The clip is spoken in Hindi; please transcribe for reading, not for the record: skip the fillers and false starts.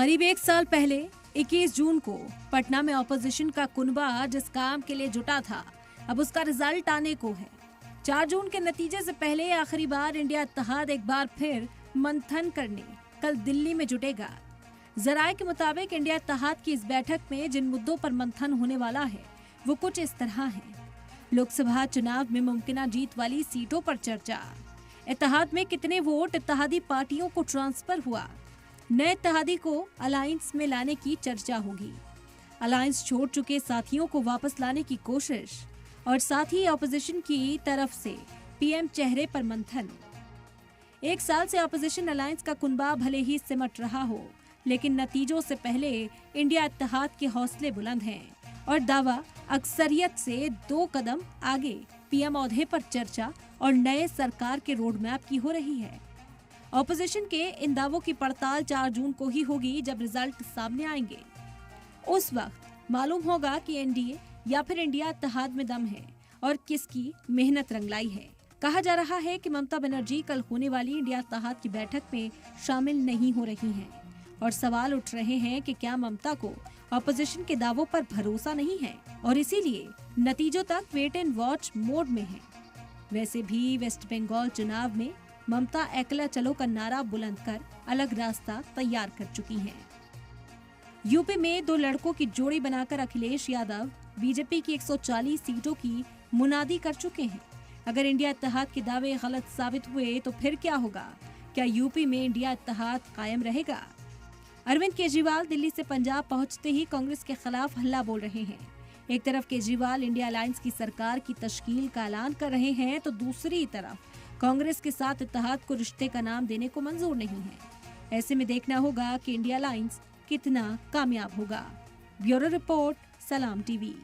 करीब एक साल पहले 21 जून को पटना में ऑपोजिशन का कुनबा जिस काम के लिए जुटा था, अब उसका रिजल्ट आने को है। 4 जून के नतीजे से पहले आखिरी बार इंडिया इत्तेहाद एक बार फिर मंथन करने कल दिल्ली में जुटेगा। जराये के मुताबिक इंडिया इत्तेहाद की इस बैठक में जिन मुद्दों पर मंथन होने वाला है वो कुछ इस तरह है। लोकसभा चुनाव में मुमकिन जीत वाली सीटों पर चर्चा, इत्तेहाद में कितने वोट इत्तेहादी पार्टियों को ट्रांसफर हुआ, नए इत्तेहादी को अलायंस में लाने की चर्चा होगी, अलायंस छोड़ चुके साथियों को वापस लाने की कोशिश और साथ ही ऑपोजिशन की तरफ से पीएम चेहरे पर मंथन। एक साल से ऑपोजिशन अलायंस का कुनबा भले ही सिमट रहा हो, लेकिन नतीजों से पहले इंडिया इत्तेहाद के हौसले बुलंद हैं और दावा अक्सरियत से 2 कदम आगे पीएम ओहदे पर चर्चा और नए सरकार के रोड मैप की हो रही है। ऑपोजिशन के इन दावों की पड़ताल 4 जून को ही होगी, जब रिजल्ट सामने आएंगे। उस वक्त मालूम होगा कि एनडीए या फिर इंडिया इत्तेहाद में दम है और किसकी मेहनत रंगलाई है। कहा जा रहा है कि ममता बनर्जी कल होने वाली इंडिया इत्तेहाद की बैठक में शामिल नहीं हो रही हैं और सवाल उठ रहे हैं कि क्या ममता को ऑपोजिशन के दावों पर भरोसा नहीं है और इसीलिए नतीजों तक वेट एंड वॉच मोड में है। वैसे भी वेस्ट बंगाल चुनाव में ममता अकेला चलो का नारा बुलंद कर अलग रास्ता तैयार कर चुकी हैं। यूपी में 2 लड़कों की जोड़ी बनाकर अखिलेश यादव बीजेपी की 140 सीटों की मुनादी कर चुके हैं। अगर इंडिया इत्तेहाद के दावे गलत साबित हुए तो फिर क्या होगा? क्या यूपी में इंडिया इत्तेहाद कायम रहेगा? अरविंद केजरीवाल दिल्ली से पंजाब पहुंचते ही कांग्रेस के खिलाफ हल्ला बोल रहे हैं। एक तरफ केजरीवाल इंडिया अलायंस की सरकार की तश्कील का ऐलान कर रहे हैं तो दूसरी तरफ कांग्रेस के साथ इत्तेहाद को रिश्ते का नाम देने को मंजूर नहीं है। ऐसे में देखना होगा कि इंडिया अलायंस कितना कामयाब होगा। ब्यूरो रिपोर्ट, सलाम टीवी।